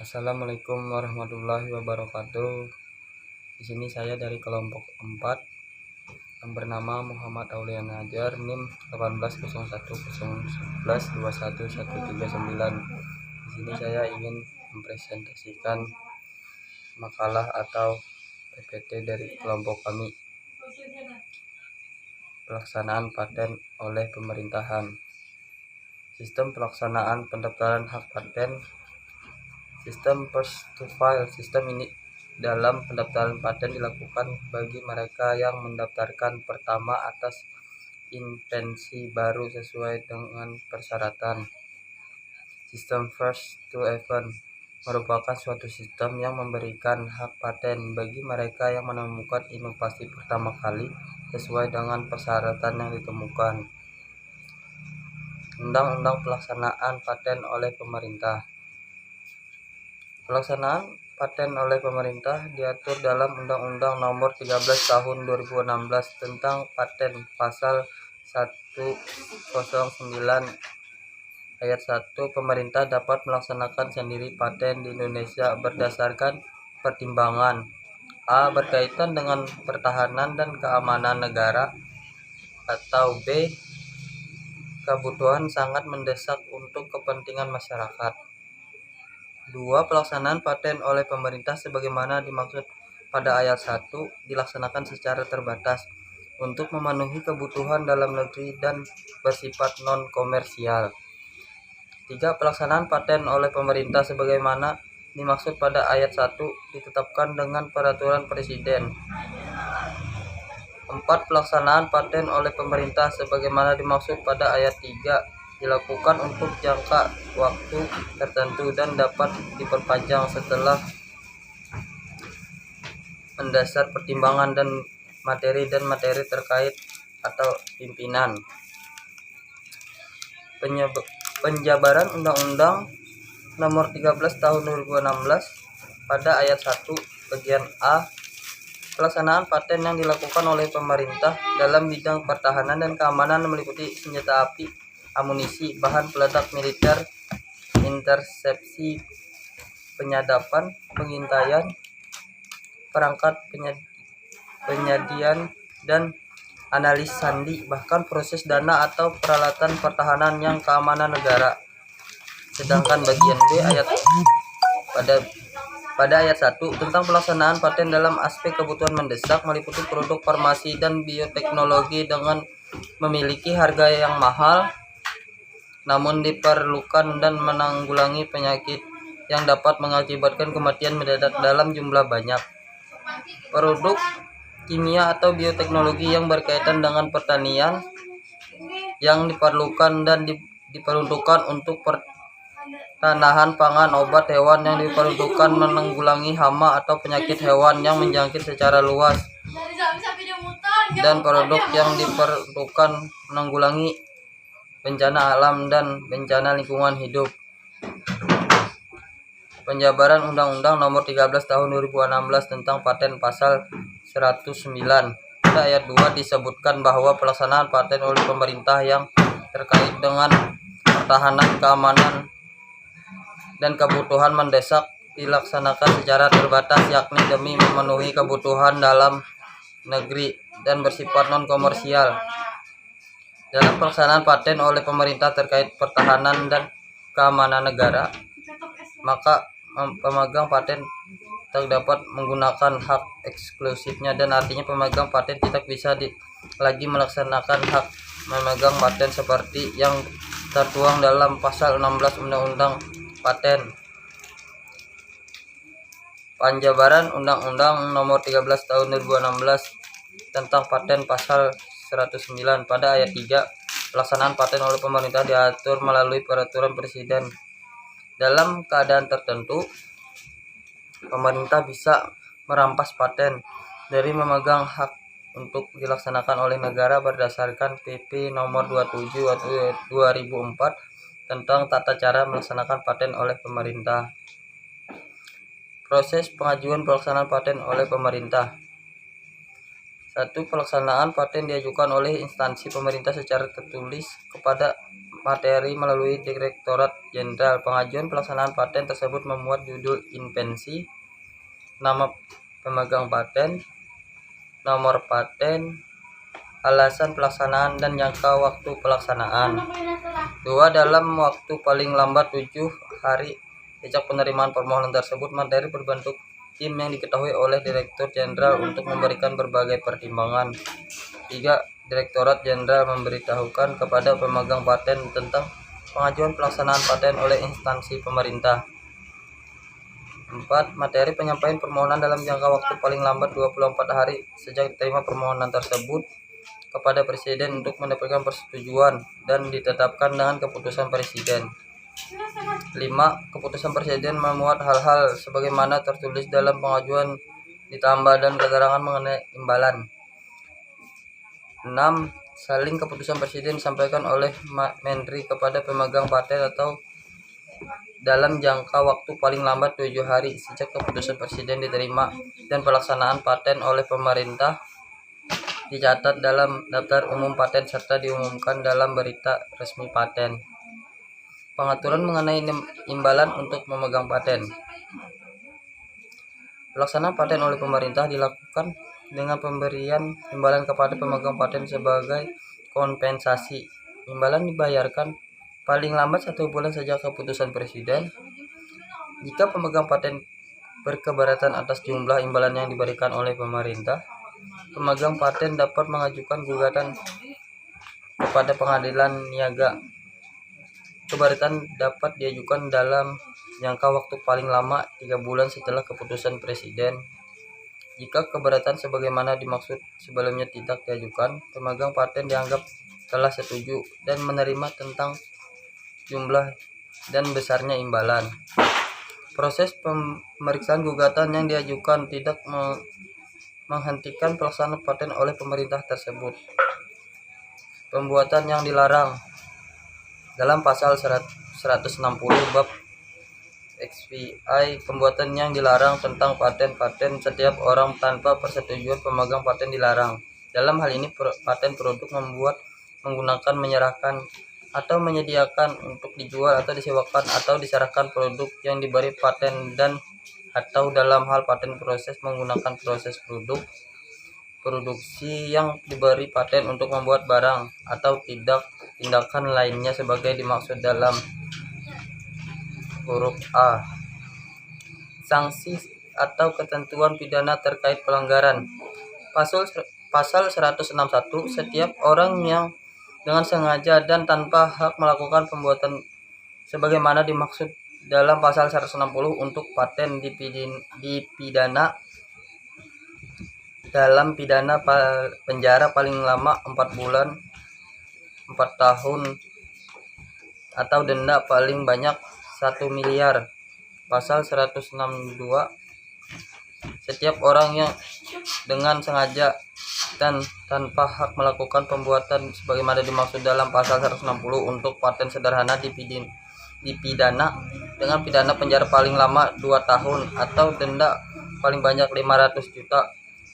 Assalamualaikum warahmatullahi wabarakatuh. Di sini saya dari kelompok 4 yang bernama Muhammad Aulia Najar, NIM 180101112139. Di sini saya ingin mempresentasikan makalah atau PPT dari kelompok kami. Pelaksanaan paten oleh pemerintahan. Sistem pelaksanaan pendaftaran hak paten. Sistem first to file. Sistem ini dalam pendaftaran paten dilakukan bagi mereka yang mendaftarkan pertama atas invensi baru sesuai dengan persyaratan. Sistem first to event merupakan suatu sistem yang memberikan hak paten bagi mereka yang menemukan inovasi pertama kali sesuai dengan persyaratan yang ditemukan. Undang-undang pelaksanaan paten oleh pemerintah. Pelaksanaan paten oleh pemerintah diatur dalam Undang-Undang Nomor 13 Tahun 2016 tentang Paten Pasal 109 Ayat 1. Pemerintah dapat melaksanakan sendiri paten di Indonesia berdasarkan pertimbangan A. Berkaitan dengan pertahanan dan keamanan negara, atau B. Kebutuhan sangat mendesak untuk kepentingan masyarakat. 2. Pelaksanaan paten oleh pemerintah sebagaimana dimaksud pada ayat 1 dilaksanakan secara terbatas untuk memenuhi kebutuhan dalam negeri dan bersifat non-komersial. 3. Pelaksanaan paten oleh pemerintah sebagaimana dimaksud pada ayat 1 ditetapkan dengan peraturan presiden. 4. Pelaksanaan paten oleh pemerintah sebagaimana dimaksud pada ayat 3 dilakukan untuk jangka waktu tertentu dan dapat diperpanjang setelah mendasar pertimbangan dan materi terkait atau pimpinan. Penjabaran Undang-Undang Nomor 13 Tahun 2016 pada ayat 1 bagian A. Pelaksanaan paten yang dilakukan oleh pemerintah dalam bidang pertahanan dan keamanan meliputi senjata api, amunisi, bahan peledak militer, intersepsi, penyadapan, pengintaian, perangkat penyediaan dan analis sandi, bahkan proses dana atau peralatan pertahanan yang keamanan negara. Sedangkan bagian B pada ayat 1 tentang pelaksanaan paten dalam aspek kebutuhan mendesak meliputi produk farmasi dan bioteknologi dengan memiliki harga yang mahal namun diperlukan dan menanggulangi penyakit yang dapat mengakibatkan kematian mendadak dalam jumlah banyak. Produk kimia atau bioteknologi yang berkaitan dengan pertanian yang diperlukan dan diperuntukkan untuk pertanahan pangan, obat hewan yang diperuntukkan menanggulangi hama atau penyakit hewan yang menjangkit secara luas, dan produk yang diperuntukkan menanggulangi bencana alam dan bencana lingkungan hidup. Penjabaran Undang-Undang Nomor 13 Tahun 2016 tentang Paten Pasal 109. Pada ayat 2 disebutkan bahwa pelaksanaan paten oleh pemerintah yang terkait dengan pertahanan, keamanan, dan kebutuhan mendesak dilaksanakan secara terbatas, yakni demi memenuhi kebutuhan dalam negeri dan bersifat non-komersial. Dalam pelaksanaan paten oleh pemerintah terkait pertahanan dan keamanan negara, maka pemegang paten tidak dapat menggunakan hak eksklusifnya, dan artinya pemegang paten tidak bisa lagi melaksanakan hak memegang paten seperti yang tertuang dalam pasal 16 Undang-Undang Paten. Penjabaran Undang-Undang Nomor 13 Tahun 2016 tentang Paten Pasal 109 pada ayat 3 pelaksanaan paten oleh pemerintah diatur melalui peraturan presiden. Dalam keadaan tertentu, pemerintah bisa merampas paten dari memegang hak untuk dilaksanakan oleh negara berdasarkan PP Nomor 27/2004 tentang tata cara melaksanakan paten oleh pemerintah. Proses pengajuan pelaksanaan paten oleh pemerintah. 1. Pelaksanaan paten diajukan oleh instansi pemerintah secara tertulis kepada materi melalui Direktorat Jenderal. Pengajuan pelaksanaan paten tersebut memuat judul invensi, nama pemegang paten, nomor paten, alasan pelaksanaan, dan jangka waktu pelaksanaan. 2. Dalam waktu paling lambat 7 hari sejak penerimaan permohonan tersebut, materi berbentuk tim yang diketahui oleh Direktur Jenderal untuk memberikan berbagai pertimbangan. 3. Direktorat Jenderal memberitahukan kepada pemegang paten tentang pengajuan pelaksanaan paten oleh instansi pemerintah. 4. Materi penyampaian permohonan dalam jangka waktu paling lambat 24 hari sejak diterima permohonan tersebut kepada Presiden untuk mendapatkan persetujuan dan ditetapkan dengan keputusan Presiden. 5. Keputusan Presiden memuat hal-hal sebagaimana tertulis dalam pengajuan ditambah dan keterangan mengenai imbalan. 6. Saling keputusan Presiden disampaikan oleh Menteri kepada pemegang paten atau dalam jangka waktu paling lambat 7 hari sejak keputusan Presiden diterima, dan pelaksanaan paten oleh pemerintah dicatat dalam daftar umum paten serta diumumkan dalam berita resmi paten. Pengaturan mengenai imbalan untuk memegang paten. Pelaksanaan paten oleh pemerintah dilakukan dengan pemberian imbalan kepada pemegang paten sebagai kompensasi. Imbalan dibayarkan paling lambat 1 bulan sejak keputusan Presiden. Jika pemegang paten berkeberatan atas jumlah imbalan yang diberikan oleh pemerintah, pemegang paten dapat mengajukan gugatan kepada pengadilan niaga. Keberatan dapat diajukan dalam jangka waktu paling lama 3 bulan setelah keputusan Presiden. Jika keberatan sebagaimana dimaksud sebelumnya tidak diajukan, pemegang paten dianggap telah setuju dan menerima tentang jumlah dan besarnya imbalan. Proses pemeriksaan gugatan yang diajukan tidak menghentikan pelaksanaan paten oleh pemerintah tersebut. Pembuatan yang dilarang. Dalam pasal 160 bab XPI, pembuatan yang dilarang tentang paten setiap orang tanpa persetujuan pemegang paten dilarang. Dalam hal ini, paten produk membuat, menggunakan, menyerahkan, atau menyediakan untuk dijual atau disewakan atau diserahkan produk yang diberi paten, dan atau dalam hal paten proses menggunakan proses produksi yang diberi paten untuk membuat barang, atau tindakan lainnya sebagai dimaksud dalam huruf A. Sanksi atau ketentuan pidana terkait pelanggaran. Pasal 161, setiap orang yang dengan sengaja dan tanpa hak melakukan pembuatan sebagaimana dimaksud dalam pasal 160 untuk paten dipidana dalam pidana penjara paling lama 4 bulan, 4 tahun, atau denda paling banyak 1 miliar. Pasal 162, setiap orang yang dengan sengaja dan tanpa hak melakukan pembuatan sebagaimana dimaksud dalam pasal 160 untuk paten sederhana dipidana dengan pidana penjara paling lama 2 tahun atau denda paling banyak 500 juta.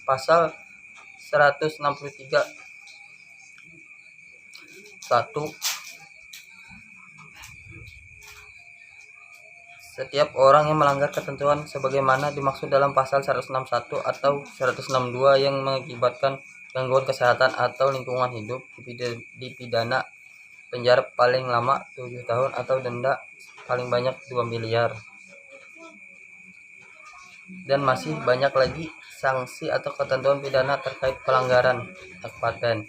Pasal 163 1. Setiap orang yang melanggar ketentuan sebagaimana dimaksud dalam pasal 161 atau 162 yang mengakibatkan gangguan kesehatan atau lingkungan hidup dipidana penjara paling lama 7 tahun atau denda paling banyak 2 miliar. Dan masih banyak lagi sanksi atau ketentuan pidana terkait pelanggaran hak paten.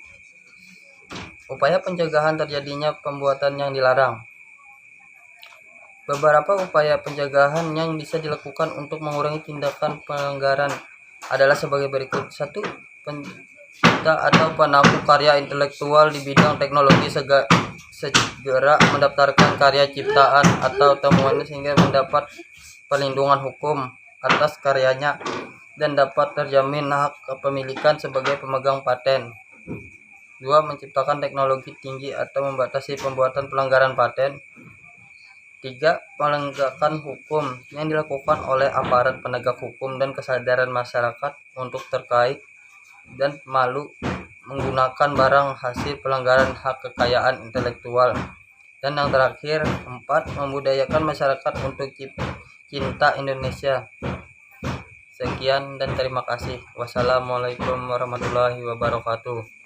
Upaya pencegahan terjadinya pembuatan yang dilarang. Beberapa upaya pencegahan yang bisa dilakukan untuk mengurangi tindakan pelanggaran adalah sebagai berikut. 1. Pencipta atau penabuh karya intelektual di bidang teknologi segera mendaftarkan karya ciptaan atau temuannya sehingga mendapat perlindungan hukum atas karyanya dan dapat terjamin hak kepemilikan sebagai pemegang paten. 2. Menciptakan teknologi tinggi atau membatasi pembuatan pelanggaran paten. 3. Penegakan hukum yang dilakukan oleh aparat penegak hukum dan kesadaran masyarakat untuk terkait dan malu menggunakan barang hasil pelanggaran hak kekayaan intelektual. Dan yang terakhir, 4, membudayakan masyarakat untuk cinta Indonesia. Sekian dan terima kasih. Wassalamualaikum warahmatullahi wabarakatuh.